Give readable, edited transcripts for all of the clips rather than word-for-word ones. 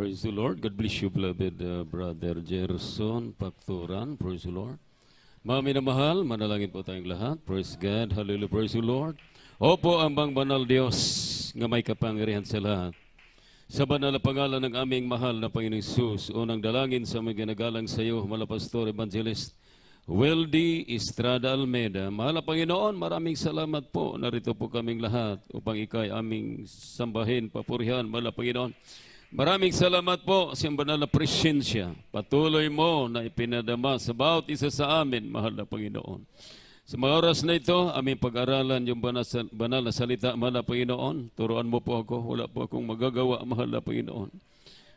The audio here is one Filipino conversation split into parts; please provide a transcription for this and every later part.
Praise the Lord. God bless you, beloved Brother Gerson Pakturan. Praise the Lord. Mga minamahal, manalangin po tayong lahat. Praise God. Hallelujah. Praise the Lord. Opo ang bang banal Diyos nga may kapangyarihan sa lahat. Sa banal na pangalan ng aming mahal na Panginoong Hesus, unang dalangin sa mga ginagalang sa iyo, Mala Pastor Evangelist Weldy Estrada Almeida. Mahal na Panginoon, maraming salamat po. Narito po kaming lahat upang ikay aming sambahin, papurihan, Mahal na Panginoon. Maraming salamat po sa banal na presensya. Patuloy mo na ipinadama sa bawat isa sa amin, Mahal na Panginoon. Sa mga oras na ito, aming pag-aralan yung banal na salita, Mahal na Panginoon. Turuan mo po ako, wala po akong magagawa, Mahal na Panginoon.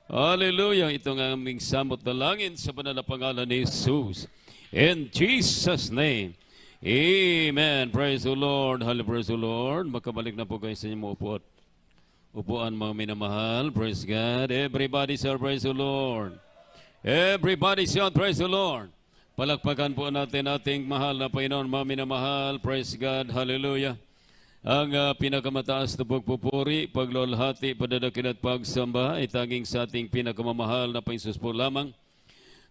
Hallelujah, ito ang aming samot dalangin sa banal na pangalan ni Jesus. In Jesus' name, Amen. Praise the Lord. Hallelujah, praise the Lord. Makabalik na po kayo sa inyong upuan, mga minamahal. Praise God. Everybody say, praise the Lord. Everybody say, praise the Lord. Palakpakan po natin ating mahal na Panginoon, mga minamahal. Praise God. Hallelujah. Ang pinakamataas na pagpupuri, paglolhati, padadakin at pagsamba ay tanging sa ating pinakamamahal na Panginoon po lamang.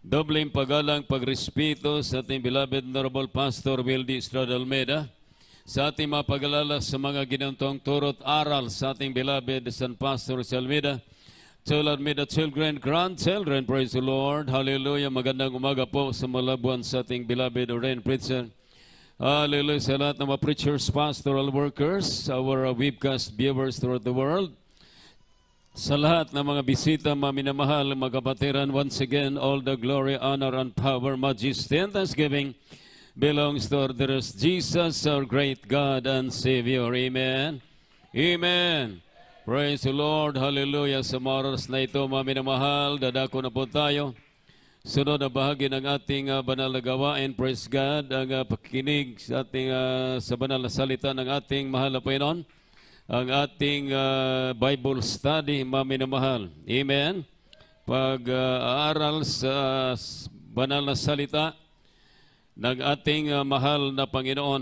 Dobleng paggalang, pagrespeto sa ating beloved Honorable Pastor Weldy Estrada Almeida. Sa ating mga pag-alala sa mga ginantong turot aral sa ating beloved San Pastor Almeida, Almeida children, grandchildren, praise the Lord, hallelujah, magandang umaga po sa malabuan sa ating beloved ordained preacher, hallelujah, sa lahat ng mga preachers, pastoral workers, our webcast viewers throughout the world, sa lahat ng mga bisita, mga minamahal, mga kapatiran, once again, all the glory, honor, and power, majesty, and thanksgiving belongs to our dearest Jesus, our great God and Savior. Amen. Amen. Praise the Lord. Hallelujah. Sa oras na ito, mga minamahal, dadako na po tayo. Sunod na bahagi ng ating banal na gawain. Praise God. Ang pakikinig sa ating sa banal na salita ng ating mahal na Panginoon. Ang ating Bible study, mga minamahal. Amen. Pag-aaral sa banal na salita ng ating mahal na Panginoon,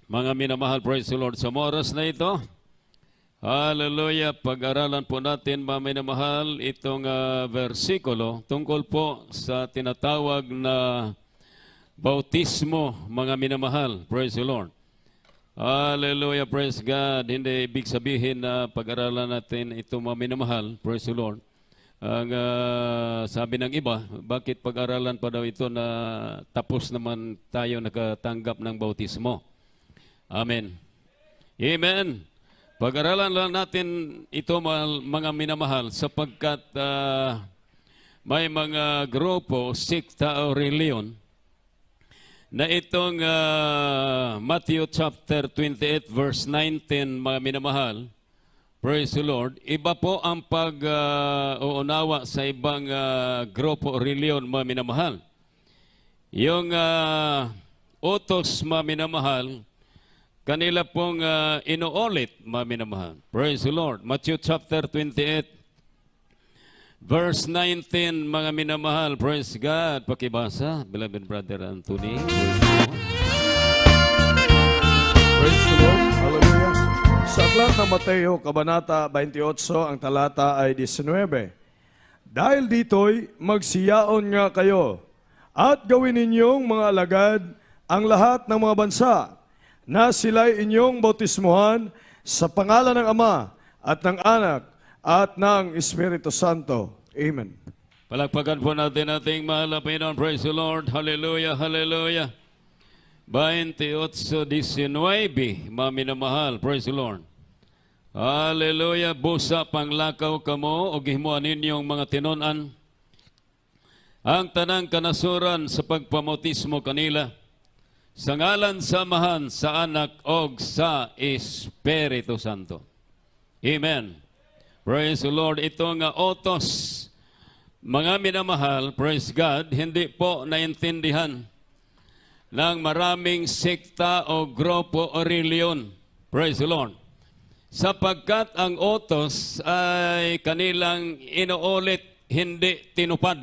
mga minamahal, praise the Lord. Sa oras na ito, hallelujah, pag-aralan po natin, mga minamahal, itong versikulo tungkol po sa tinatawag na bautismo, mga minamahal, praise the Lord. Hallelujah, praise God. Hindi ibig sabihin na pag-aralan natin ito, mga minamahal, praise the Lord. Ang sabi ng iba, bakit pag-aralan pa daw ito na tapos naman tayo nakatanggap ng bautismo? Amen. Amen. Pag-aralan lang natin ito, mga minamahal, sapagkat may mga grupo, sekta o reliyon na itong Matthew chapter 28 verse 19, mga minamahal, praise the Lord. Iba po ang pag-uunawa sa ibang grupo o reliyon, mga minamahal. Yung utos, mga minamahal, kanila pong inuulit, mga minamahal. Praise the Lord. Matthew chapter 28, verse 19, mga minamahal. Praise God. Pakibasa, beloved brother Anthony. Praise the Lord. Hallelujah. Sa aklat ng Mateo, Kabanata 28, ang talata ay 19. Dahil dito'y magsiyaon nga kayo at gawin ninyong mga alagad ang lahat ng mga bansa na sila'y inyong bautismuhan sa pangalan ng Ama at ng Anak at ng Espiritu Santo. Amen. Palakpakan po natin ating mahal na Panginoon. Praise the Lord. Hallelujah, hallelujah. 28:19, mga minamahal. Praise the Lord. Hallelujah. Busa panglakaw kamo o gihimuan ninyong mga tinunan ang tanang kanasuran sa pagpamautismo kanila sa ngalan sa Amahan, sa Anak o sa Espiritu Santo. Amen. Praise the Lord. Ito nga utos, mga minamahal, praise God, hindi po naintindihan ng maraming sekta o grupo o reliyon. Praise the Lord. Sapagkat ang utos ay kanilang inuulit, hindi tinupad.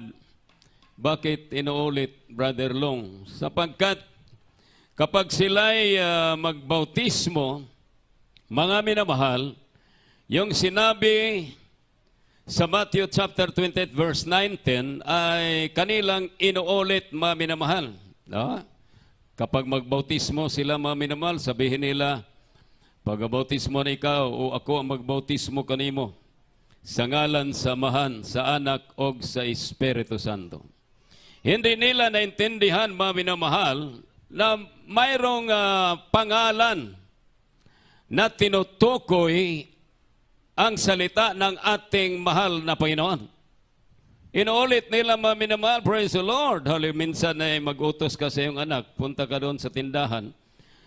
Bakit inuulit, Brother Long? Sapagkat kapag sila'y magbautismo, mga minamahal, yung sinabi Sa Matthew chapter 28 verse 19 ay kanilang inuulit mga minamahal. No? Kapag magbautismo sila mga minamahal, sabihin nila, pag-bautismo na ikaw o ako ang magbautismo kanimo sa ngalan sa Amahan, sa Anak o sa Espiritu Santo. Hindi nila naintindihan mga minamahal na mayroong pangalan na tinutukoy ang salita ng ating mahal na Panginoon. Inuulit nila mga minamahal, praise the Lord. Minsan ay mag-utos ka sa iyong anak, punta ka doon sa tindahan,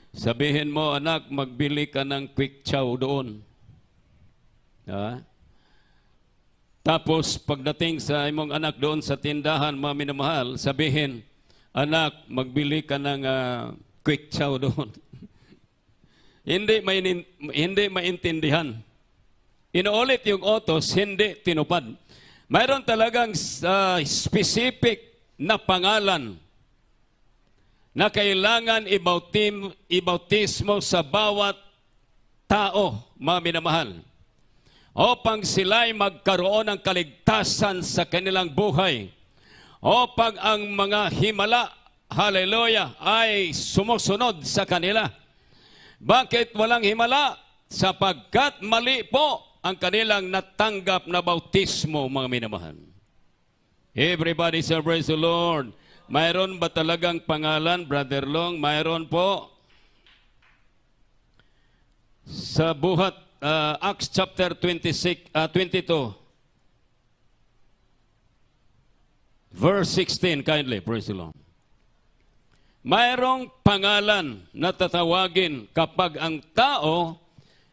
sabihin mo, anak, magbili ka ng quick chow doon. Tapos, pagdating sa imong anak doon sa tindahan, mga minamahal, sabihin, anak, magbili ka ng quick chow doon. Hindi maintindihan. Inuulit yung utos, hindi tinupad. Mayroon talagang specific na pangalan na kailangan ibautismo sa bawat tao, mga minamahal, upang sila'y magkaroon ng kaligtasan sa kanilang buhay, upang ang mga himala, hallelujah, ay sumusunod sa kanila. Bakit walang himala? Sapagkat mali po ang kanilang natanggap na bautismo, mga minamahal. Everybody say, praise the Lord. Mayroon ba talagang pangalan, Brother Long? Mayroon po. Sa buhat, Acts chapter 22, verse 16, kindly, praise the Lord. Mayroong pangalan na tatawagin kapag ang tao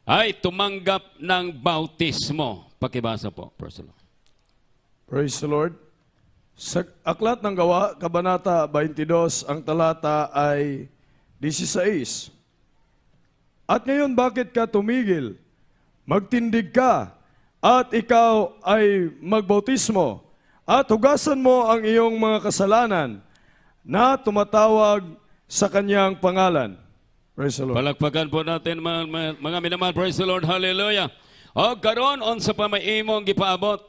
ay tumanggap ng bautismo. Pakibasa po, praise the Lord. Praise the Lord. Sa Aklat ng Gawa, Kabanata 22, ang talata ay 16. At ngayon, bakit ka tumigil? Magtindig ka, at ikaw ay magbautismo, at hugasan mo ang iyong mga kasalanan na tumatawag sa kanyang pangalan. Praise the Lord. Palakpakan po natin mga minamahal, praise the Lord, hallelujah. O karon on sa pamaimong gipaabot,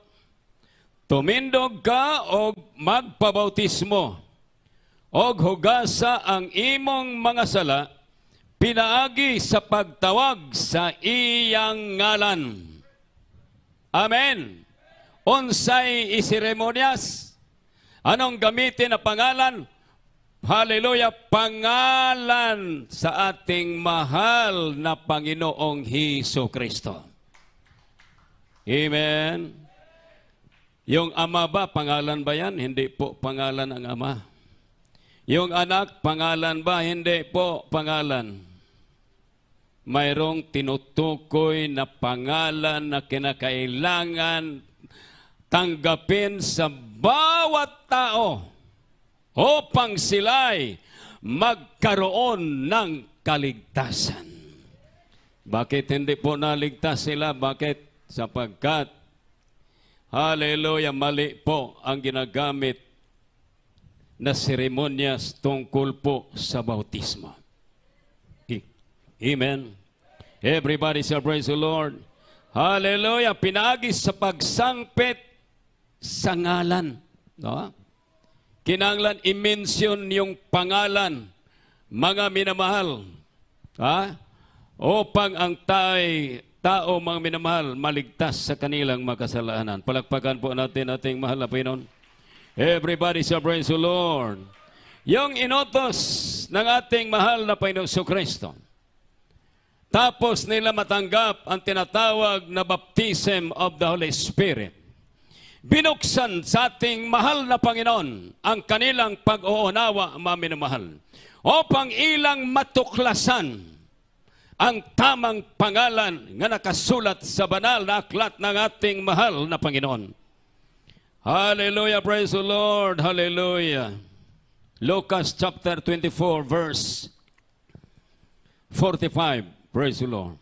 tumindog ka o magpabautismo, o hugasa ang imong mga sala, pinaagi sa pagtawag sa iyang ngalan. Amen. Unsay iseremonyas? Anong gamitin na pangalan? Hallelujah, pangalan sa ating mahal na Panginoong Hesus Kristo. Amen. Yung ama ba, pangalan ba yan? Hindi po pangalan ang ama. Yung anak, pangalan ba? Hindi po pangalan. Mayroong tinutukoy na pangalan na kinakailangan tanggapin sa bawat tao upang sila'y magkaroon ng kaligtasan. Bakit hindi po naligtas sila? Bakit? Sapagkat, hallelujah, mali po ang ginagamit na seremonyas tungkol po sa bautismo. Amen. Everybody shall praise the Lord. Hallelujah. Pinagi sa pagsangpit sa ngalan. No? Kinanglan i-mention yung pangalan, mga minamahal, upang ang tao, mga minamahal, maligtas sa kanilang makasalanan. Palakpakan po natin ating mahal na Panginoon. Everybody shall praise the Lord. Yung inutos ng ating mahal na Panginoon Kristo, tapos nila matanggap ang tinatawag na baptism of the Holy Spirit, binuksan sa ating mahal na Panginoon ang kanilang pag-uunawa, mga minamahal, upang ilang matuklasan ang tamang pangalan nga nakasulat sa banal na aklat ng ating mahal na Panginoon. Hallelujah, praise the Lord, hallelujah. Lucas chapter 24, verse 45, praise the Lord.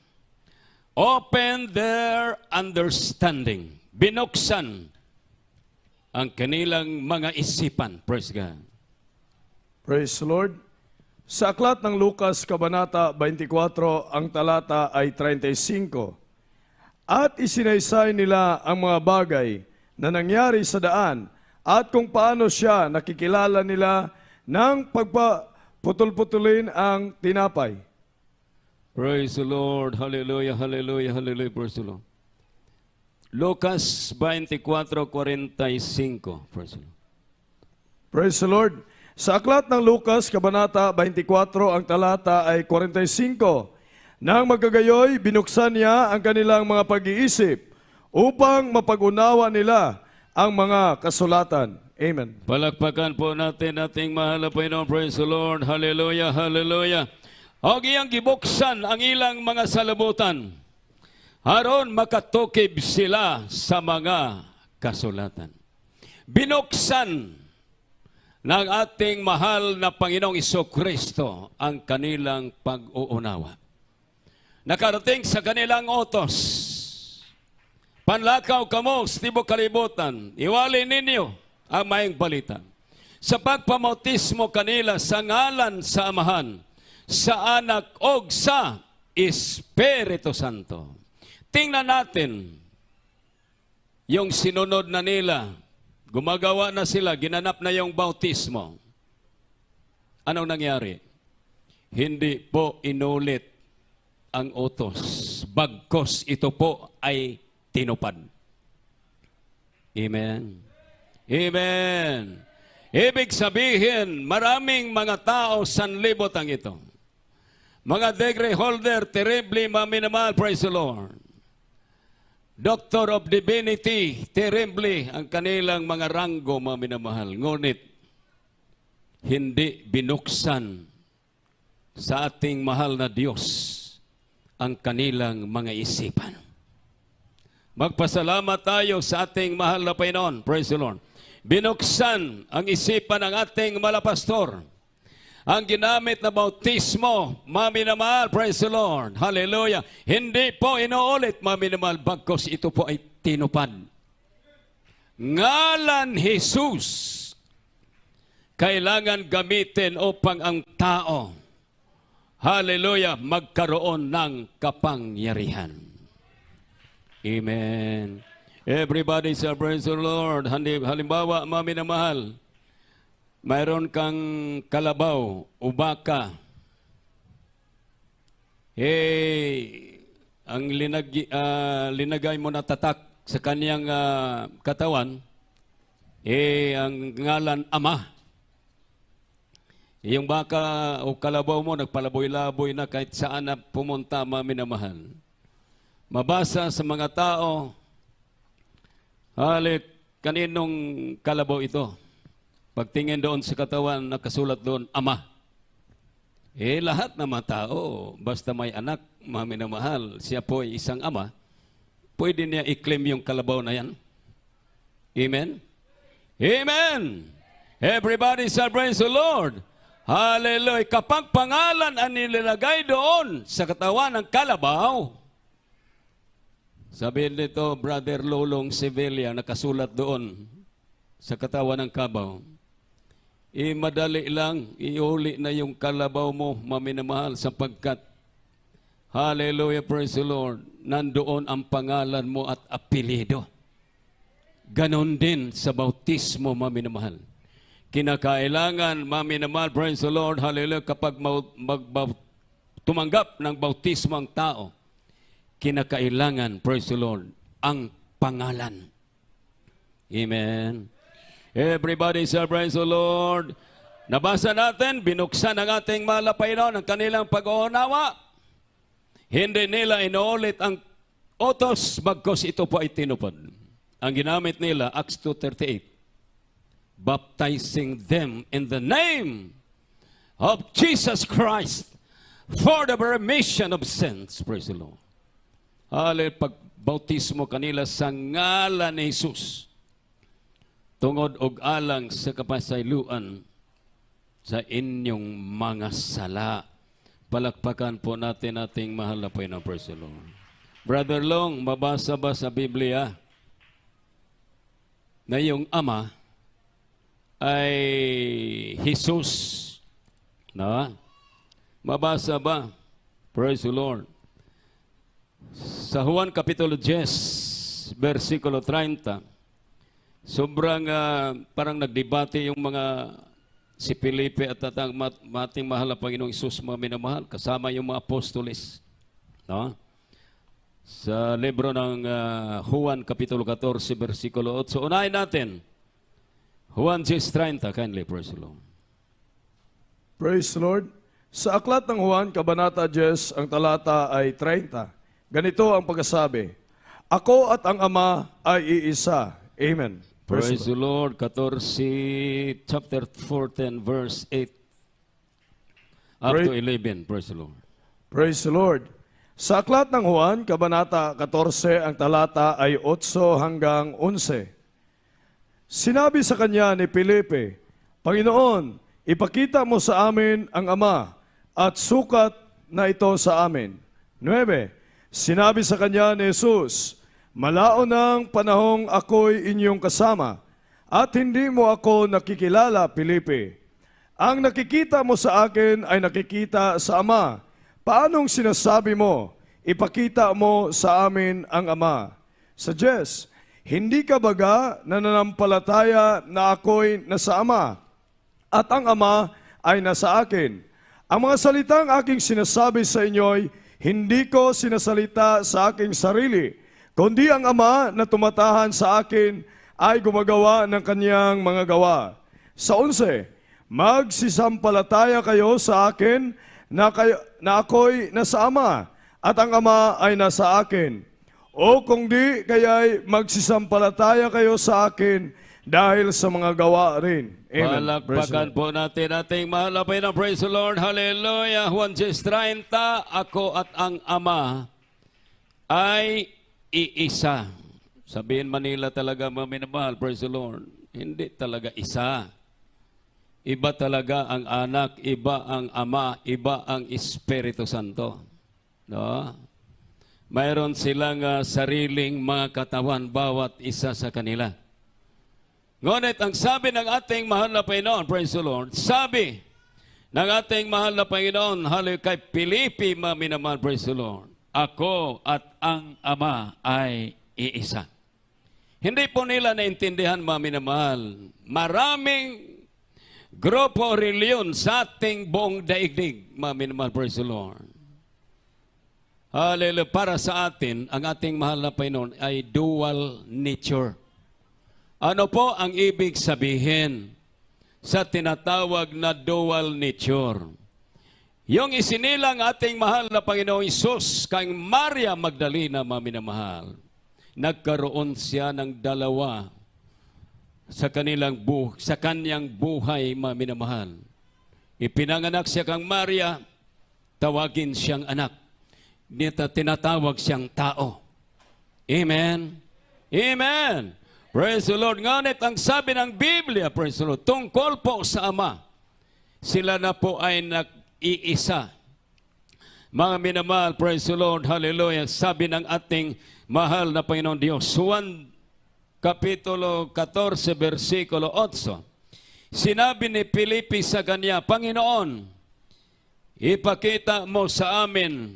Open their understanding. Binuksan ang kanilang mga isipan. Praise God. Praise the Lord. Sa aklat ng Lucas, Kabanata 24, ang talata ay 35. At isinaysay nila ang mga bagay na nangyari sa daan at kung paano siya nakikilala nila ng pagpaputol-putulin ang tinapay. Praise the Lord. Hallelujah, hallelujah, hallelujah. Praise the Lord. Lucas 24:45. Praise the Lord. Praise the Lord. Sa aklat ng Lucas, Kabanata 24, ang talata ay 45. Nang magkagayoy, binuksan niya ang kanilang mga pag-iisip upang mapag-unawa nila ang mga kasulatan. Amen. Palakpakan po natin ating mahal na Panginoon. Praise the Lord. Hallelujah, hallelujah. Og iyang gibuksan ang ilang mga salabutan. Aron makatukib sila sa mga kasulatan. Binuksan ng ating mahal na Panginoong Isokristo ang kanilang pag-uunawa. Nakarating sa kanilang utos. Panlakaw kamo sa tibok kalibutan, iwali ninyo ang mayang balita. Sa pagpamautismo kanila sa ngalan sa Amahan, sa Anak o sa Espiritu Santo. Tingnan natin yung sinunod na nila. Gumagawa na sila, ginanap na yung bautismo. Anong nangyari? Hindi po inulit ang utos. Bagkos ito po ay tinupad. Amen. Amen. Ibig sabihin, maraming mga tao sanlibot ang ito. Mga degree holder, terribly maminamahal, praise the Lord. Doctor of Divinity, terribly ang kanilang mga ranggo, maminamahal. Ngunit, hindi binuksan sa ating mahal na Diyos ang kanilang mga isipan. Magpasalamat tayo sa ating mahal na Panginoon. Praise the Lord. Binuksan ang isipan ng ating malapastor. Ang ginamit na bautismo, maminamahal, praise the Lord. Hallelujah. Hindi po inuulit, maminamahal, bagkos ito po ay tinupad. Ngalan Jesus, kailangan gamitin upang ang tao, hallelujah, magkaroon ng kapangyarihan. Amen. Everybody say, praise the Lord. Halimbawa, maminamahal, mayroon kang kalabaw o baka. Ang linagay mo na tatak sa kaniyang katawan, ang ngalan Ama. Yung baka o kalabaw mo, nagpalaboy-laboy na kahit saan na pumunta, maminamahal. Mabasa sa mga tao, halit kaninong kalabaw ito? Pagtingin doon sa katawan, nakasulat doon, Ama. Lahat ng mga tao, basta may anak, maminamahal, siya po ay isang ama, pwede niya i-claim yung kalabaw na yan. Amen? Amen! Everybody say, praise the Lord. Hallelujah. Kapag pangalan ang nilagay doon sa katawan ng kalabaw, sabihin nito, Brother Lolong Sevilla, nakasulat doon sa katawan ng kabaw, madali lang, ihuli na yung kalabaw mo, maminamahal, sapagkat, hallelujah, praise the Lord, nandoon ang pangalan mo at apelido. Ganon din sa bautismo, maminamahal. Kinakailangan, maminamahal, praise the Lord, hallelujah, kapag tumanggap ng bautismo ang tao, kinakailangan, praise the Lord, ang pangalan. Amen. Everybody say, praise the Lord. Nabasa natin, binuksan ng ating malapaynon ang kanilang pag-uunawa. Hindi nila inuulit ang utos, bagkos ito po ay tinupad. Ang ginamit nila, Acts 2:38, baptizing them in the name of Jesus Christ for the remission of sins. Praise the Lord. Hallelujah, pagbautismo kanila sa ngalan ni Jesus, tungod og alang sa kapasayloan sa inyong mga sala. Palakpakan po natin ating mahal na Panginoon. Praise the Lord. Brother Long, mabasa ba sa Biblia na yung Ama ay Jesus? Na? Mabasa ba? Praise the Lord. Sa Juan Kapitulo 10, versikulo 30, sobrang parang nagdebate yung mga si Felipe at atang mating mahal na Panginoong Isus, mga minamahal, kasama yung mga apostoles. No? Sa libro ng Juan Kapitulo 14, versikulo 8. Unahin natin. Juan 10:30, kindly, praise the Lord. Praise the Lord. Sa aklat ng Juan, Kabanata 10, ang talata ay 30. Ganito ang pagkasabi, Ako at ang Ama ay iisa. Amen. Praise the Lord. 14, chapter 14, verse 8 up to 11. Praise the Lord. Praise the Lord. Sa aklat ng Juan, Kabanata 14, ang talata ay 8 hanggang 11. Sinabi sa kanya ni Felipe, Panginoon, ipakita mo sa amin ang Ama at sukat na ito sa amin. 9. Sinabi sa kanya ni Jesus, Malaon ng panahong ako'y inyong kasama at hindi mo ako nakikilala, Felipe. Ang nakikita mo sa akin ay nakikita sa Ama. Paanong sinasabi mo, ipakita mo sa amin ang Ama? Sa 10, hindi ka baga nananampalataya na ako'y nasa Ama at ang Ama ay nasa akin? Ang mga salitang aking sinasabi sa inyo'y hindi ko sinasalita sa aking sarili, kundi ang Ama na tumatahan sa akin ay gumagawa ng kanyang mga gawa. Sa 11, magsisampalataya kayo sa akin na ako'y nasa Ama at ang Ama ay nasa akin. O kung di, kaya'y magsisampalataya kayo sa akin dahil sa mga gawa rin. Amen. Palakpakan po natin ating mahal na Panginoon. Praise the Lord. Hallelujah. Juan 10:30, ako at ang Ama ay iisa. Sabihin Manila talaga, mga minamahal. Praise the Lord. Hindi talaga isa. Iba talaga ang anak, iba ang Ama, iba ang Espiritu Santo. No? Mayroon silang sariling mga katawan, bawat isa sa kanila. Ngunit ang sabi ng ating mahal na Panginoon, praise the Lord, sabi ng ating mahal na Panginoon, hallelujah, kay Felipe, mga minamahal, praise the Lord, ako at ang Ama ay iisa. Hindi po nila naintindihan, mga minamahal, maraming grupo o reliyon sa ating buong daigdig, mga minamahal, praise the Lord. Hallelujah, para sa atin, ang ating mahal na Panginoon ay dual nature. Ano po ang ibig sabihin sa tinatawag na dual nature? Yung isinilang ating mahal na Panginoong Isus kay Maria Magdalena, mga minamahal, nagkaroon siya ng dalawa sa kanyang buhay, mga minamahal. Ipinanganak siya kang Maria, tawagin siyang anak. Tinatawag siyang tao. Amen? Amen! Praise the Lord. Ngunit ang sabi ng Biblia, praise the Lord, tungkol po sa Ama, sila na po ay nag-iisa. Mga minamahal, praise the Lord, hallelujah, sabi ng ating mahal na Panginoon Diyos, Juan Kapitulo 14, versikulo 8, sinabi ni Felipe sa kanya, Panginoon, ipakita mo sa amin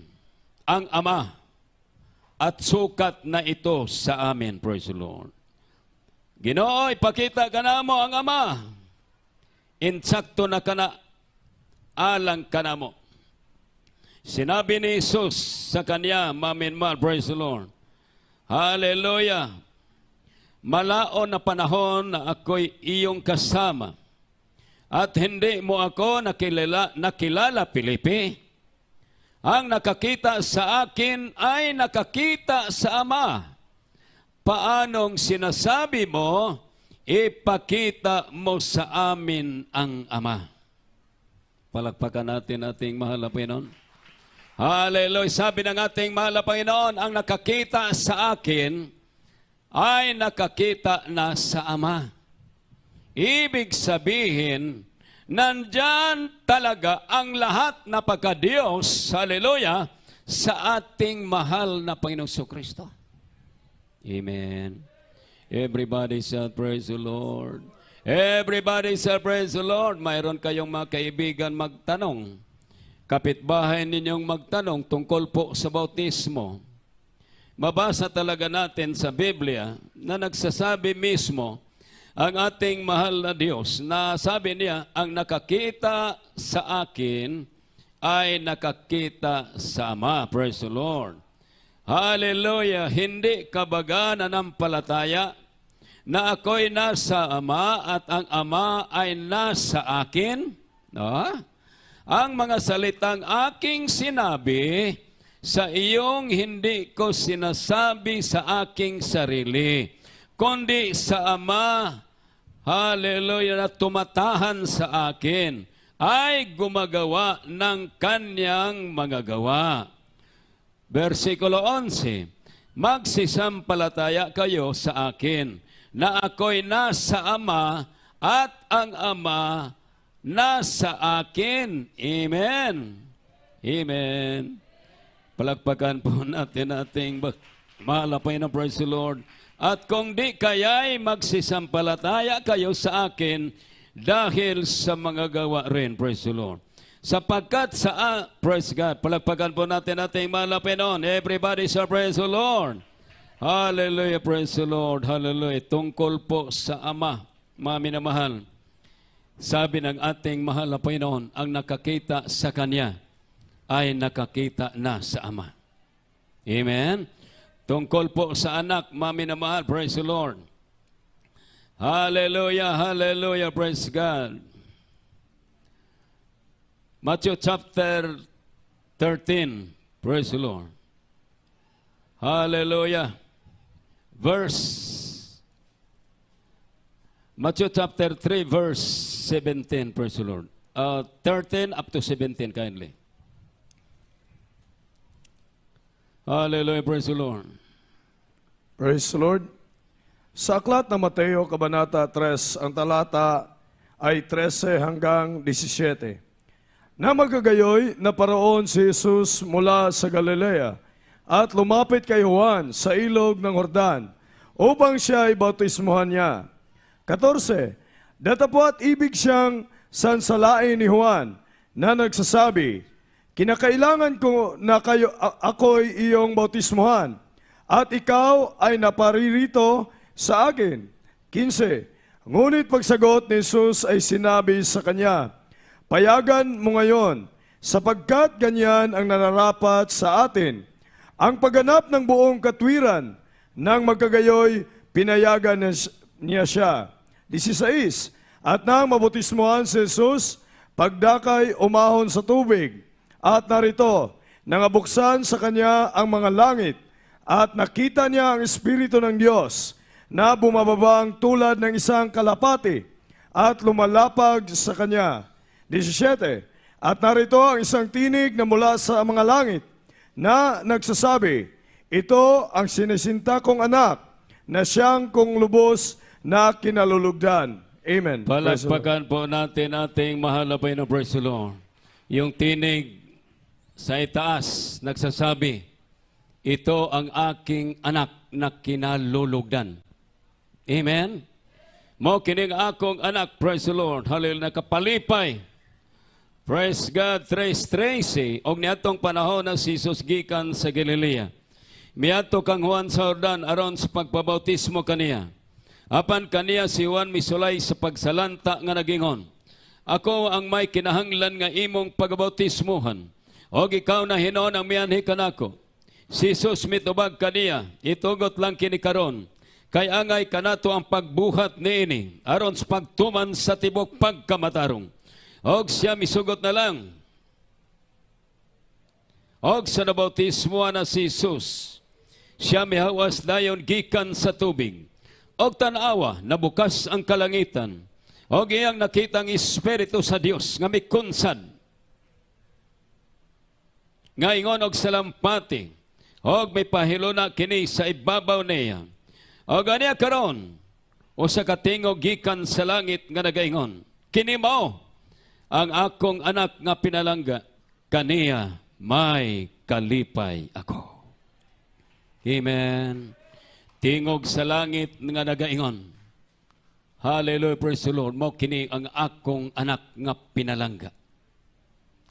ang Ama at sukat na ito sa amin, praise the Lord. Ginoo, ipakita ka na mo ang Ama. Insakto na ka na, alang ka na mo. Sinabi ni Jesus sa kanya, maminmal, praise the Lord. Hallelujah. Malaon na panahon na ako'y iyong kasama. At hindi mo ako nakilala, Felipe. Ang nakakita sa akin ay nakakita sa Ama. Paanong sinasabi mo, ipakita mo sa amin ang Ama? Palakpakan natin ating mahal na Panginoon. Hallelujah. Sabi ng ating mahal na Panginoon, ang nakakita sa akin ay nakakita na sa Ama. Ibig sabihin, nandyan talaga ang lahat na pagka-Diyos, hallelujah, sa ating mahal na Panginoong Kristo. Amen. Everybody shout praise the Lord. Everybody shout praise the Lord. Mayroon kayong mga kaibigan magtanong. Kapitbahay ninyong magtanong tungkol po sa bautismo. mabasa talaga natin sa Biblia na nagsasabi mismo ang ating mahal na Diyos na sabi niya, ang nakakita sa akin ay nakakita sa Ama. Praise the Lord. Hallelujah. Hindi ka baga nanampalataya na ako'y nasa Ama at ang Ama ay nasa akin? No? Ang mga salitang aking sinabi, sa iyong hindi ko sinasabi sa aking sarili, kundi sa Ama, hallelujah, na tumatahan sa akin, ay gumagawa ng kanyang mga gawa. Versikulo 11, magsisampalataya kayo sa akin, na ako'y nasa Ama at ang Ama nasa akin. Amen. Amen. Palakpakan po natin ating malapay na praise the Lord. At kung di kaya'y magsisampalataya kayo sa akin dahil sa mga gawa rin, praise the Lord. Sapagkat praise God, palakpakan po natin ating malapay noon. Everybody say praise the Lord. Hallelujah, praise the Lord. Hallelujah. Tungkol po sa Ama, mga minamahal. Sabi ng ating mahal na Panginoon, ang nakakita sa Kanya ay nakakita na sa Ama. Amen? Tungkol po sa anak, mami na mahal, praise the Lord. Hallelujah, hallelujah, praise God. Matthew chapter 13, praise the Lord. Hallelujah. Matthew chapter 3, verse 17, praise the Lord. 13 up to 17, kindly. Hallelujah, praise the Lord. Praise the Lord. Sa aklat ng Mateo, Kabanata 3, ang talata ay 13 hanggang 17. Na magagayoy na paraon si Jesus mula sa Galilea at lumapit kay Juan sa ilog ng Jordan upang siya ay bautismuhan niya. 14. Datapwat ibig siyang sansalain ni Juan na nagsasabi, kinakailangan ko na ako'y iyong bautismuhan at ikaw ay naparirito sa akin. 15. Ngunit pagsagot ni Jesus ay sinabi sa kanya, payagan mo ngayon, sapagkat ganyan ang nararapat sa atin. Ang pagganap ng buong katwiran nang magkagayoy, pinayagan niya siya. 16. At nang mabautismuhan si Jesus, pagdakay umahon sa tubig. At narito, nangabuksan sa kanya ang mga langit at nakita niya ang Espiritu ng Diyos na bumababang tulad ng isang kalapati at lumalapag sa kanya. 17. At narito ang isang tinig na mula sa mga langit na nagsasabi, ito ang sinisinta kong anak na siyang kong lubos na kinalulugdan. Amen. Palakpakan po natin ating mahal na Panginoon, praise the Lord. Yung tinig sa itaas, nagsasabi, ito ang aking anak na kinalulugdan. Amen? Mo kining akong anak, praise the Lord, hallelujah, nakapalipay. Praise God, Tracy, og niatong panahon na si Jesus gikan sa Galilea. Miato kang Juan sa Jordan aron sa pagpabautismo kaniya. Apan kaniya si Juan misulay sa pagsalanta nga nagingon, ako ang may kinahanglan nga imong pagbautismuhan. Og ikaw na hinon ang miyanhi kanako. Si Jesus mitubag kaniya, itugot lang kini karon. Kay angay kanato ang pagbuhat niini aron sa pagtuman sa tibok pagkamatarong. Og siya misugot na lang. Og sa nabautismuhan na si Jesus, siya mihawas dayon gikan sa tubig. Og tanawa, nabukas ang kalangitan. Og iyang nakitang Espiritu sa Dios nga mikunsad. Nga ingon og salampati, og may pahiluna kini sa ibabaw niya. Og aniya karon, o sa katingog gikan sa langit nga nagaingon, kini mao ang akong anak nga pinalangga, kaniya may kalipay ako. Amen. Tingog sa langit nga nagaingon, hallelujah, praise the Lord, mao kini ang akong anak nga pinalangga.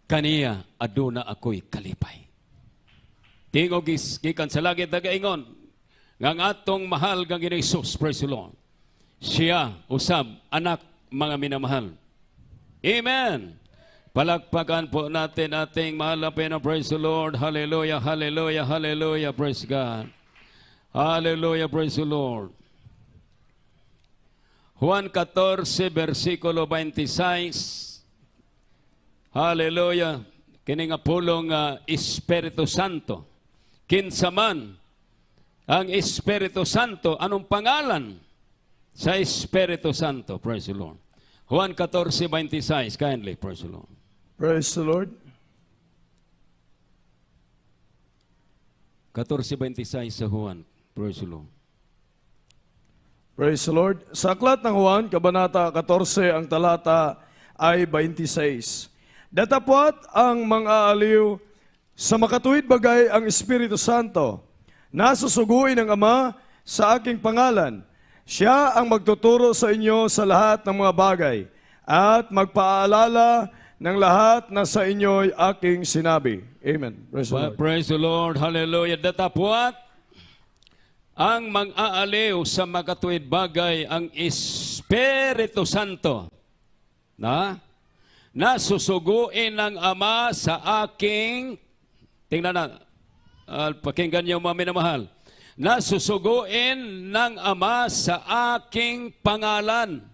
Kaniya aduna ako'y kalipay. Tingog gikan sa langit nagaingon, ngang atong mahal kang Ginoong Hesus, praise the Lord. Siya, usab, anak, mga minamahal. Amen. Palakpakan po natin ating mahal na Panginoon, praise the Lord. Hallelujah, hallelujah, hallelujah, praise God. Hallelujah, praise the Lord. Juan 14, versikulo 26. Hallelujah. Kini nga pulong Espiritu Santo. Kinsa man ang Espiritu Santo, anong pangalan sa Espiritu Santo? Praise the Lord. Juan 14:26, kindly, praise the Lord. Praise the Lord. 14:26 sa Juan, praise the Lord. Praise the Lord. Sa aklat ng Juan, Kabanata 14, ang talata ay 26. Datapwat ang mga aliw sa makatuwid bagay ang Espiritu Santo. Nasusuguin ng Ama sa aking pangalan. Siya ang magtuturo sa inyo sa lahat ng mga bagay at magpaalala ng lahat na sa inyo'y aking sinabi. Amen. Praise the Lord. Praise the Lord, hallelujah. Datapwat ang mang-aaliw sa makatuwid bagay ang Espiritu Santo. Nasusuguin ng Ama sa aking, tingnan na, pakinggan niyo mga minamahal, nasusuguin ng Ama sa aking pangalan.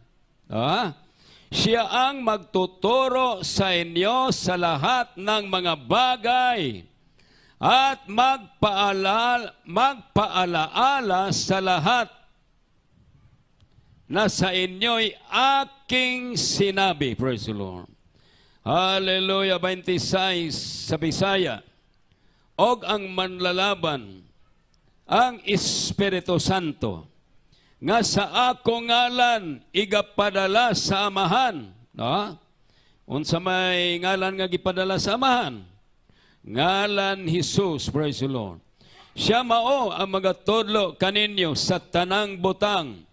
Siya ang magtuturo sa inyo sa lahat ng mga bagay at magpaalaala sa lahat na sa inyo'y aking sinabi. Praise the Lord. Hallelujah. 26 sa Bisaya. Og ang manlalaban ang Espiritu Santo nga sa ako ngalan igapadala sa amahan. Unsa may ngalan nga gipadala sa amahan? Ngalan Jesus, praise the Lord. Siya mao ang magatudlo kaninyo sa tanang butang.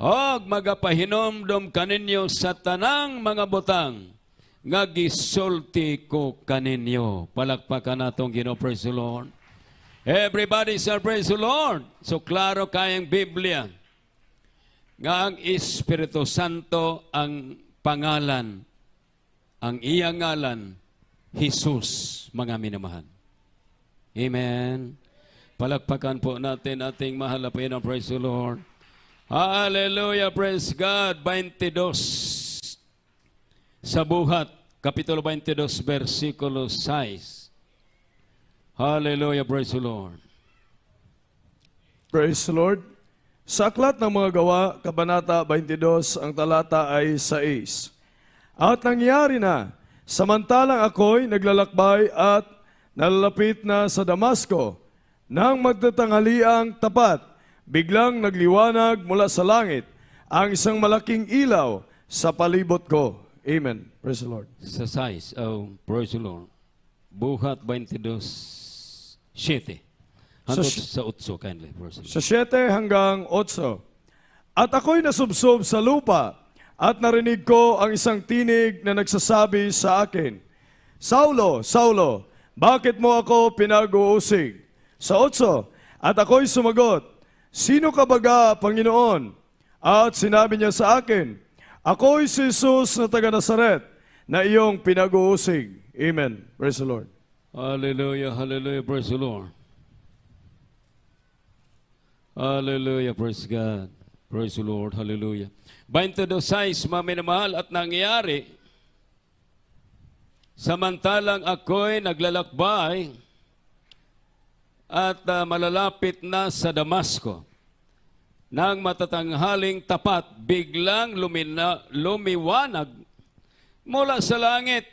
Og magapahinomdom kaninyo sa tanang mga butang nga gisulti ko kaninyo. Palakpakan natong Ginoo, praise the Lord. Everybody say praise the Lord. So klaro kayang Biblia nga ang Espiritu Santo ang pangalan, ang iyang ngalan, Jesus, mga minamahal. Amen. Palakpakan po natin ating mahal na Panginoon, praise the Lord. Hallelujah, praise God. 22 sa Buhat, Kapitulo 22, versikulo 6. Hallelujah, praise the Lord. Praise the Lord. Sa aklat ng mga gawa, Kabanata 22, ang talata ay 6. At nangyari na, samantalang ako'y naglalakbay at nalalapit na sa Damasco, nang magtatanghaliang tapat, biglang nagliwanag mula sa langit ang isang malaking ilaw sa palibot ko. Amen. Praise the Lord. Sa 6, praise the Lord. Buhat 22, 7. Hanggang sa 8, kindly. Sa 7 hanggang 8. At ako'y nasubsob sa lupa at narinig ko ang isang tinig na nagsasabi sa akin, Saulo, Saulo, bakit mo ako pinag-uusig? Sa 8, at ako'y sumagot, Sino ka baga, Panginoon? At sinabi niya sa akin, Ako'y si Jesus na taga Nazaret na iyong pinag-uusig. Amen. Praise the Lord. Hallelujah, hallelujah, praise the Lord. Hallelujah, praise God. Praise the Lord, hallelujah. 22:6, mga minamahal, at nangyari, samantalang ako'y naglalakbay at malalapit na sa Damasco, nang matatanghaling tapat, biglang lumiwanag mula sa langit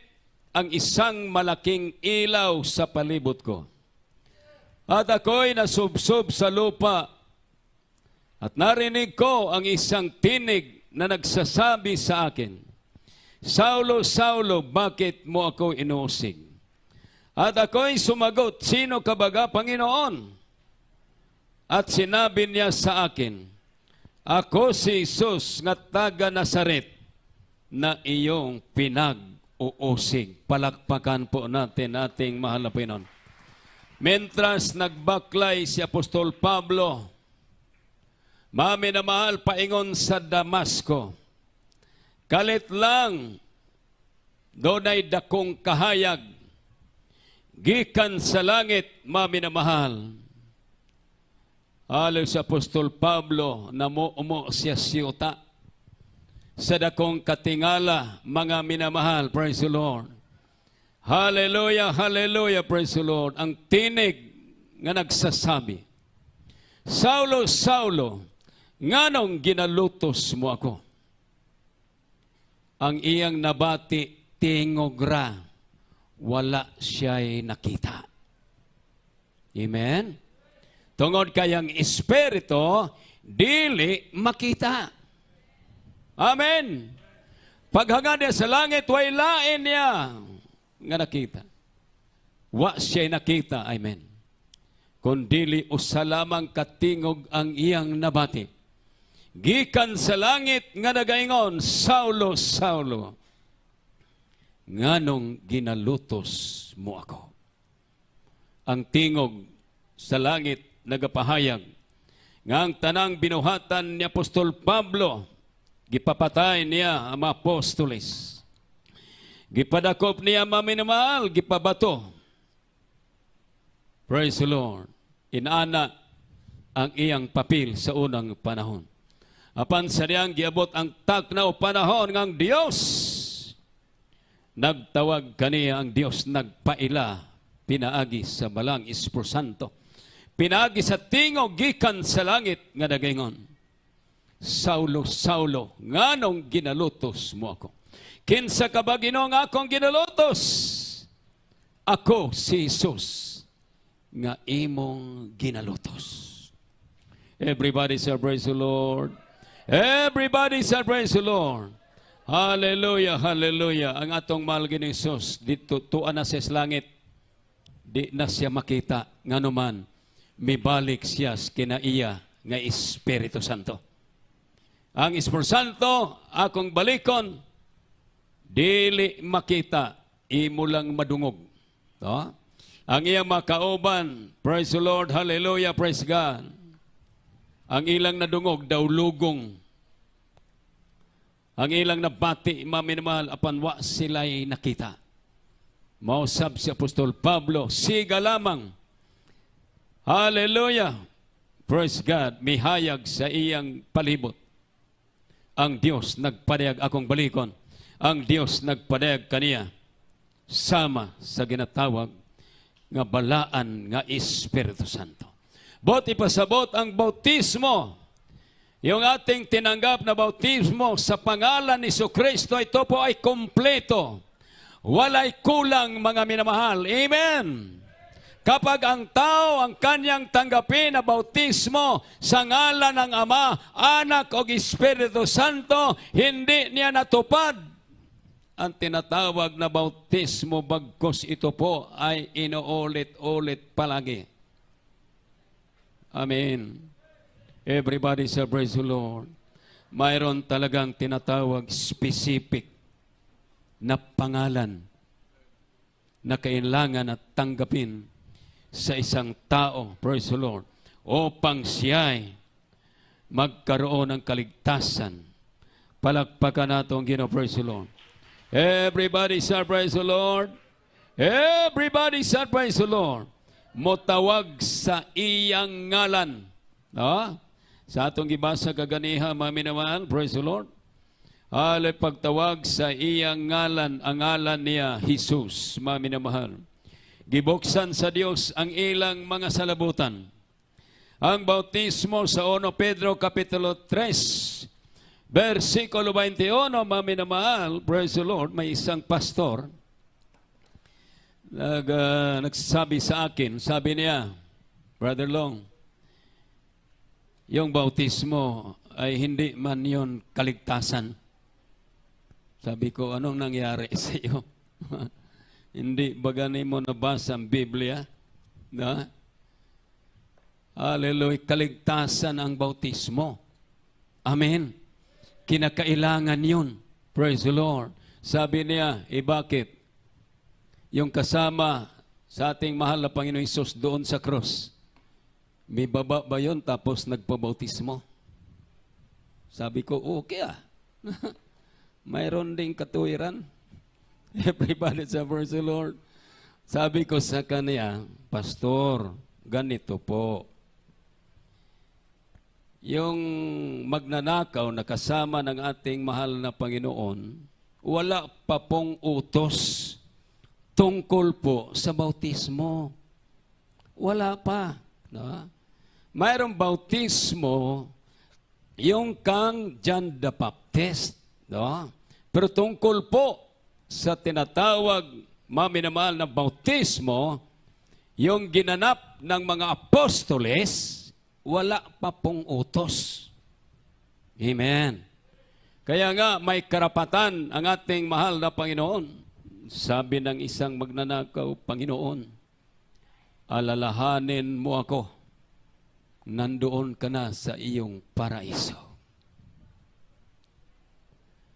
ang isang malaking ilaw sa palibot ko. At ako'y nasubsob sa lupa at narinig ko ang isang tinig na nagsasabi sa akin, Saulo, Saulo, bakit mo ako inuusig? At ako'y sumagot, Sino ka baga, Panginoon? At sinabi niya sa akin, Ako si Jesus nga taga Nazaret na iyong pinag-uusig. Palakpakan po natin ating mahal na Panginoon. Mentras nagbaklay si Apostol Pablo, maminamahal paingon sa Damasco, kalit lang, donay dakong kahayag, gikan sa langit, maminamahal. Alang sa Apostol Pablo, umo siya siyota, sa dakong katingala, mga minamahal, praise the Lord. Hallelujah, hallelujah, praise the Lord. Ang tinig nga nagsasabi, Saulo, Saulo, nganong ginalutos mo ako? Ang iyang nabati, tingogra, wala siya'y nakita. Amen? Tungod kayang espiritu, dili makita. Amen. Paghangad niya sa langit, way lain niya nga nakita. Wa siya'y nakita. Amen. Kundili usa lamang katingog ang iyang nabati. Gikan sa langit nga nagaingon, Saulo, Saulo, nganong ginalutos mo ako? Ang tingog sa langit nagapahayag nga ang tanang binuhatan ni Apostol Pablo, gipapatay niya ang mga apostoles. Gipadakop niya maminamahal, gipabato. Praise the Lord. Inana ang iyang papel sa unang panahon. Apan sa diyang giabot ang taknaw panahon ng Diyos. Nagtawag kaniya ang Diyos, nagpaila, pinaagi sa balang Espiritu Santo. Pinaagi sa tingog gikan sa langit nga nagaingon, Saulo, Saulo, nganong ginalutos mo ako? Kinsa ka ba Ginoo nga akong ginalutos? Ako si Jesus nga imong ginalutos. Everybody say praise the Lord. Everybody say praise the Lord. Hallelujah, hallelujah. Ang atong mahal gining Jesus dito tuan na sa langit. Di na siya makita nganuman mibalik siya kinaiya nga Espiritu Santo. Ang Espiritu Santo akong balikon dili makita, imo lang madungog. No? Ang iyang makauban, praise the Lord, hallelujah, praise God. Ang ilang nadungog daw lugong. Ang ilang nabati, maminamahal, apan wa sila'y nakita. Mausap si Apostol Pablo, siga lamang. Hallelujah, praise God, mihayag sa iyang palibot. Ang Diyos nagpadayag akong balikon. Ang Diyos nagpadayag kaniya sama sa ginatawag nga balaan nga Espiritu Santo. Bot ipasabot ang bautismo. Yung ating tinanggap na bautismo sa pangalan ni Jesucristo, ito po ay kompleto. Walay kulang, mga minamahal. Amen. Kapag ang tao ang kanyang tanggapin na bautismo sa ngalan ng Ama, Anak o Espiritu Santo, hindi niya natupad ang tinatawag na bautismo, bagkos ito po ay inuulit-ulit palagi. Amen. Everybody say praise the Lord. Mayroon talagang tinatawag specific na pangalan na kailangan at tanggapin sa isang tao, praise the Lord, upang siya'y magkaroon ng kaligtasan. Palakpakan natin ang Ginoo, praise the Lord. Everybody say praise the Lord. Everybody say praise the Lord. Motawag sa iyang ngalan. No? Sa atong gibasa kaganiha, maminamahal, praise the Lord. Alay pagtawag sa iyang ngalan, ang ngalan niya, Jesus, maminamahal. Gibuksan sa Dios ang ilang mga salabutan. Ang bautismo sa 1 Pedro Kapitulo 3, versikulo 21, maminamahal, praise the Lord, may isang pastor nagsasabi sa akin, sabi niya, Brother Long, yung bautismo ay hindi man yon kaligtasan. Sabi ko, anong nangyari sa iyo? Hindi ba ganin mo nabasa ang Biblia? Na? Hallelujah, kaligtasan ang bautismo. Amen. Kinakailangan yun. Praise the Lord. Sabi niya, bakit? Yung kasama sa ating mahal na Panginoong Hesus doon sa cross. May baba ba yun tapos nagpabautismo? Sabi ko, okay ah. Mayroon ding katuwiran. Everybody sa praise the Lord. Sabi ko sa kanya, Pastor, ganito po. Yung magnanakaw na kasama ng ating mahal na Panginoon, wala pa pong utos tungkol po sa bautismo. Wala pa. No? Mayroong bautismo yung kang John the Baptist. No? Pero tungkol po sa tinatawag maminamahal na bautismo, yung ginanap ng mga apostoles, wala pa pong utos. Amen. Kaya nga may karapatan ang ating mahal na Panginoon. Sabi ng isang magnanakaw, Panginoon, alalahanin mo ako, nandoon ka na sa iyong paraiso.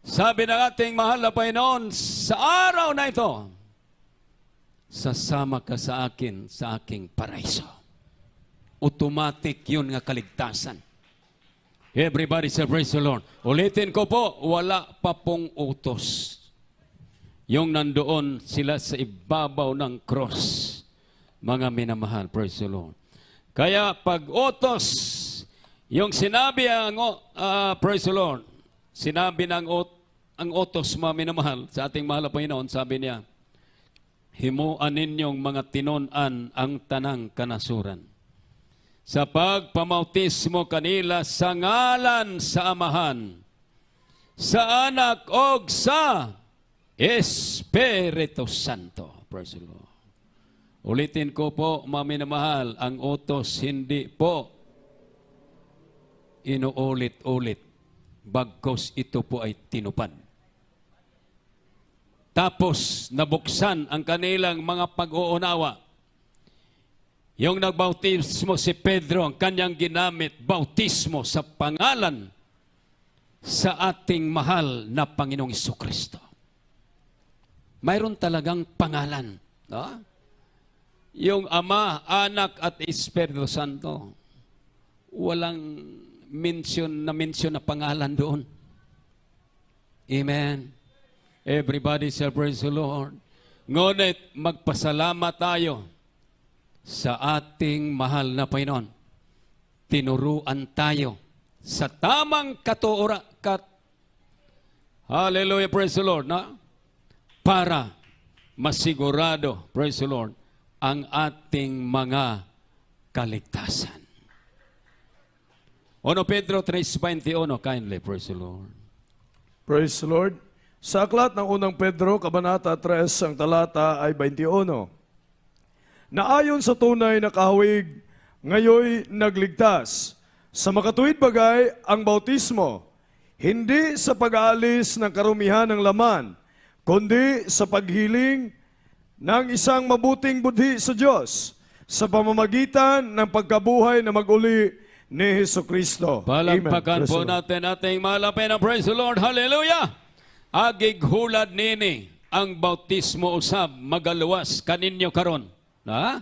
Sabi ng ating mahal na Panginoon, sa araw na ito, sasama ka sa akin sa aking paraiso. Automatic yun nga kaligtasan. Everybody say praise the Lord. Ulitin ko po, wala pa pong utos. Yung nandoon sila sa ibabaw ng cross. Mga minamahal, praise the Lord. Kaya pag utos, yung sinabi praise the Lord, sinabi ng ang utos, mga minamahal, sa ating mahal na Panginoon, sabi niya, himuan ninyong mga tinon-an ang tanang kanasuran. Sa pagpamautismo kanila sa ngalan sa Amahan, sa Anak o sa Espiritu Santo. Praise the Lord. Ulitin ko po, mga minamahal, ang utos hindi po inuulit-ulit, bagkos ito po ay tinupad. Tapos nabuksan ang kanilang mga pag-uunawa. Yung nagbautismo si Pedro, ang kanyang ginamit, bautismo sa pangalan sa ating mahal na Panginoong Jesucristo. Mayroon talagang pangalan. No? Yung Ama, Anak at Espiritu Santo, walang mention na pangalan doon. Amen. Everybody say praise the Lord. Ngunit magpasalamat tayo sa ating mahal na Panginoon. Tinuruan tayo sa tamang hallelujah, praise the Lord, na? Para masigurado, praise the Lord, ang ating mga kaligtasan. 1 Pedro 3:21, kindly, praise the Lord. Praise the Lord. Sa aklat ng unang Pedro, Kabanata 3, ang talata ay 21. Na ayon sa tunay na kahawig, ngayoy nagligtas. Sa makatuwid bagay, ang bautismo, hindi sa pag-aalis ng karumihan ng laman, kundi sa paghiling ng isang mabuting budhi sa Diyos, sa pamamagitan ng pagkabuhay na mag-uli ni Jesucristo. Palagpakan po natin ating malapit na praise the Lord. Hallelujah! Agig hulad nini ang bautismo usab magaluwas kaninyo karon. Na?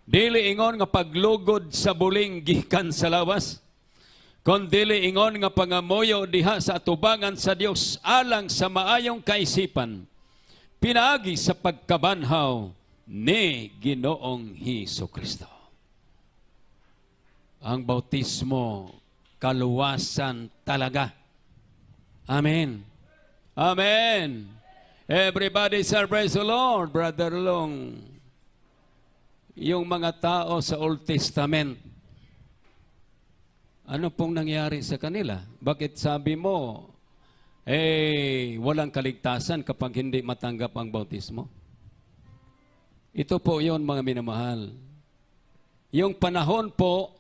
Dili ingon nga paglugod sa buling gikan sa lawas. Kon dili ingon nga pangamoyo diha sa atubangan sa Dios alang sa maayong kaisipan. Pinaagi sa pagkabanhaw ni Ginoong Hesukristo. Ang bautismo kaluwasan talaga. Amen. Amen. Everybody say praise the Lord, Brother Long. Yung mga tao sa Old Testament, ano pong nangyari sa kanila? Bakit sabi mo, walang kaligtasan kapag hindi matanggap ang bautismo? Ito po yon mga minamahal. Yung panahon po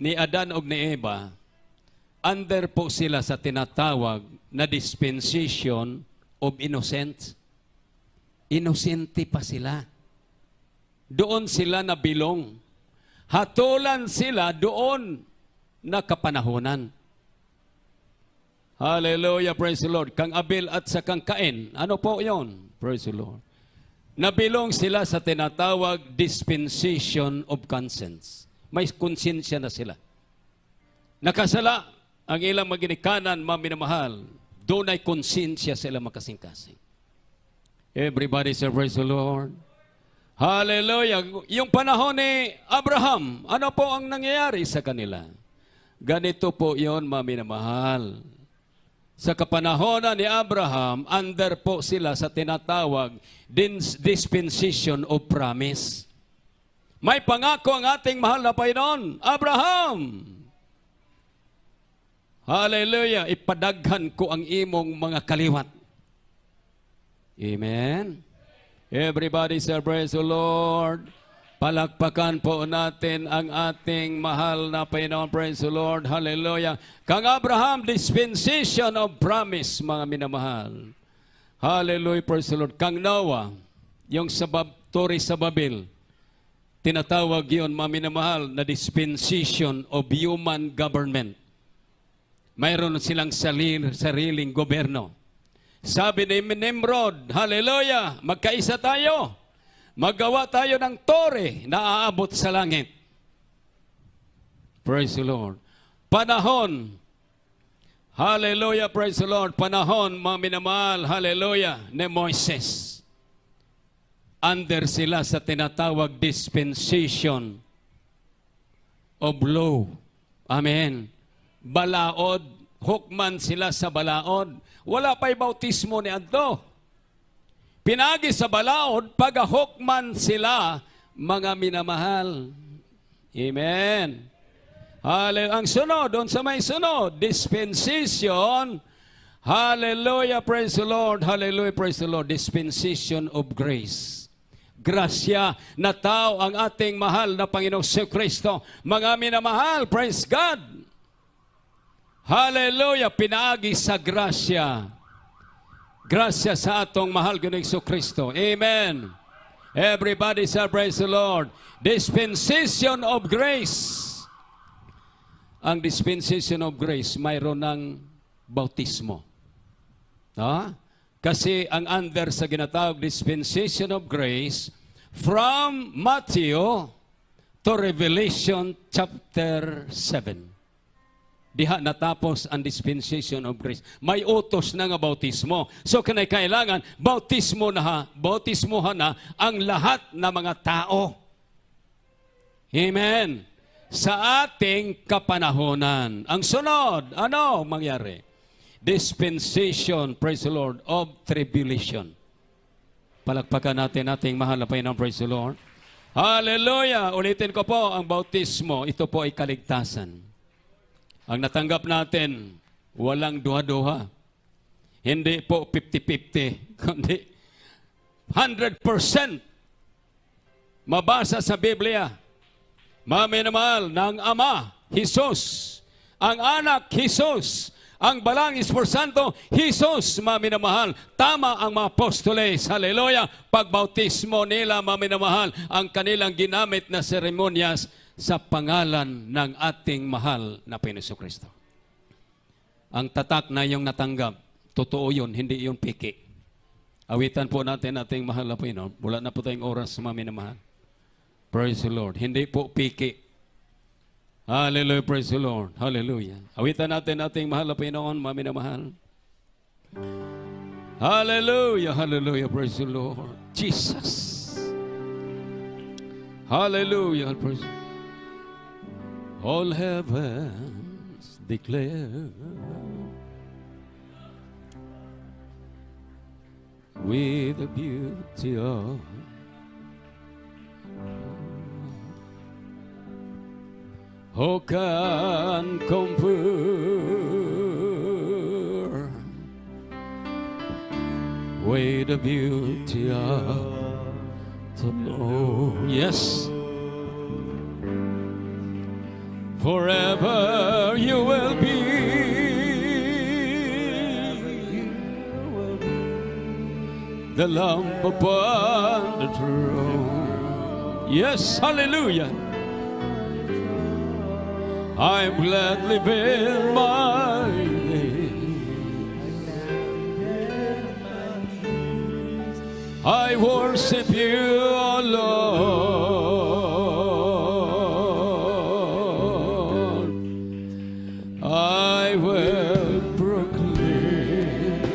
ni Adan o ni Eva, under po sila sa tinatawag na dispensation of innocence. Inosente pa sila. Doon sila nabilong. Hatulan sila doon na kapanahonan. Hallelujah, praise the Lord. Kang Abel at sa kang Cain. Ano po yon? Praise the Lord. nabilong sila sa tinatawag dispensation of conscience. May konsensya na sila. Nakasala ang ilang maginikanan, maminamahal. Doon ay konsensya sila makasing-kasing. Everybody say, praise the Lord. Hallelujah. Yung panahon ni Abraham, ano po ang nangyayari sa kanila? Ganito po yon, maminamahal. Sa kapanahonan ni Abraham, under po sila sa tinatawag dispensation of promise. May pangako ang ating mahal na Panginoon, Abraham. Hallelujah. Ipadaghan ko ang imong mga kaliwat. Amen. Everybody say, praise the Lord. Palakpakan po natin ang ating mahal na Panginoon. Praise the Lord. Hallelujah. Kang Abraham, dispensation of promise, mga minamahal. Hallelujah. Praise the Lord. Kang Noah, yung Torre sa Babel, tinatawag yun, mga minamahal, na dispensation of human government. Mayroon silang sariling gobyerno. Sabi ni Nimrod, hallelujah, magkaisa tayo. Magawa tayo ng tore na aabot sa langit. Praise the Lord. Panahon, hallelujah, praise the Lord. Panahon, mga minamahal, hallelujah, ni Moises. Under sila sa tinatawag dispensation of law. Amen. Balaod, hukman sila sa balaod. Wala pa'y bautismo ni Adto. Pinagi sa balaod, pagahukman sila, mga minamahal. Amen. Hallelujah. Ang sunod, doon sa may sunod, dispensation. Hallelujah, praise the Lord. Hallelujah, praise the Lord. Dispensation of grace. Grasya na tao ang ating mahal na Panginoong Kristo. Mga minamahal, praise God. Hallelujah, pinaagi sa grasya. Grasya sa atong mahal Ginoong Kristo. Amen. Everybody say, praise the Lord. Dispensation of grace. Ang dispensation of grace, mayroon ng bautismo. Kasi ang under sa ginatawag dispensation of grace, from Matthew to Revelation chapter 7. Diha natapos ang dispensation of grace. May utos na nga bautismo. So kailangan bautismohan na ang lahat na mga tao. Amen. Sa ating kapanahonan. Ang sunod, ano mangyari? Dispensation, praise the Lord, of tribulation. Palakpakan natin ating mahal na Panginoon, praise the Lord. Hallelujah! Ulitin ko po, ang bautismo, ito po ay kaligtasan. Ang natanggap natin, walang duha-duha. Hindi po 50-50, kundi 100% mabasa sa Biblia. Maminamahal ng Ama, Jesus. Ang Anak, Jesus. Ang Balang Espiritu, Jesus, maminamahal. Tama ang mga apostoles, hallelujah. Pagbautismo nila, maminamahal, ang kanilang ginamit na seremonyas sa pangalan ng ating mahal na Panginoong Kristo. Ang tatak na yung natanggap, totoo yun, hindi yung piki. Awitan po natin ating mahal na Panginoon. Wala na po tayong oras, maminamahal. Praise the Lord. Hindi po piki. Hallelujah, praise the Lord. Hallelujah. Awitan natin ating mahal na Panginoon, maminamahal. Hallelujah, hallelujah, praise the Lord. Jesus. Hallelujah, praise the Lord. All heavens declare with the beauty of who can compare with the beauty of the Lord. Yes. Forever you will be the Lamb upon the throne. Yes, hallelujah. I'm gladly been my days I worship you, O Lord. I will proclaim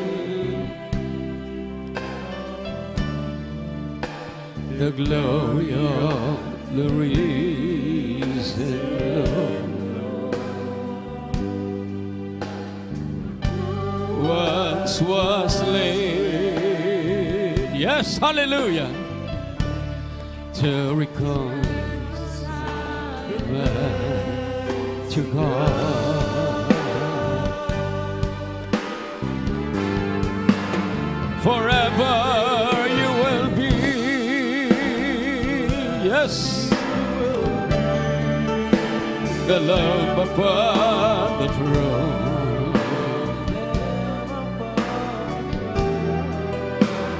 the glory of the risen Lord. Once was laid, yes, hallelujah, to reconcile man to God. Forever you will be, yes, the Lamb upon the throne.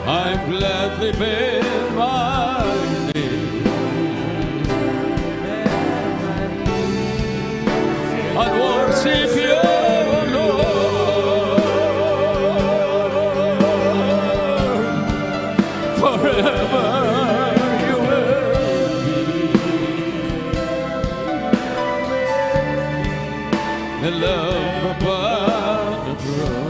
I'm gladly been my name and worship you, Lord. Forever you will be the Lamb upon the throne.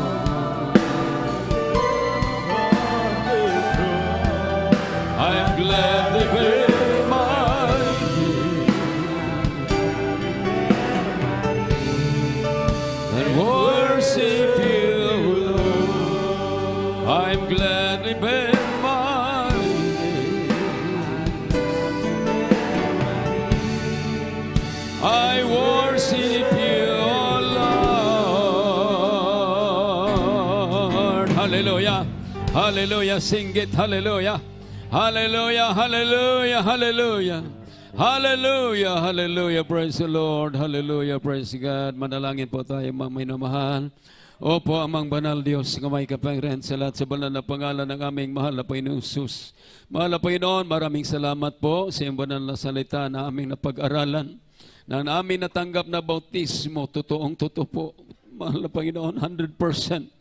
I'm glad they bear my name and worship you, Lord. I'm glad they bear my name. I worship you, Lord. Hallelujah, hallelujah, sing it, hallelujah. Hallelujah, hallelujah, hallelujah. Hallelujah, hallelujah, praise the Lord. Hallelujah, praise God. Manalangin po tayo, mga minamahal. Opo, amang banal Diyos, nga may kapangyarihan sa lahat sa banal na pangalan ng aming mahal na Panginoong Jesus. Mahal na Panginoon, maraming salamat po sa iyong banal na salita na aming napag-aralan, na aming natanggap na bautismo, totoong totoo po. Mahal na Panginoon, 100%.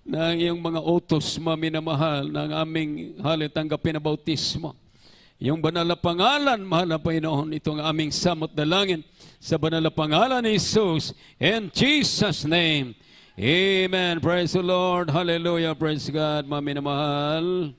ng iyong mga utos, maminamahal, ng aming tanggapin na bautismo. Yung banal na pangalan, mahal na Panginoon, itong aming samot dalangin sa banal na pangalan ni Jesus. In Jesus' name, Amen. Praise the Lord. Hallelujah. Praise God, maminamahal.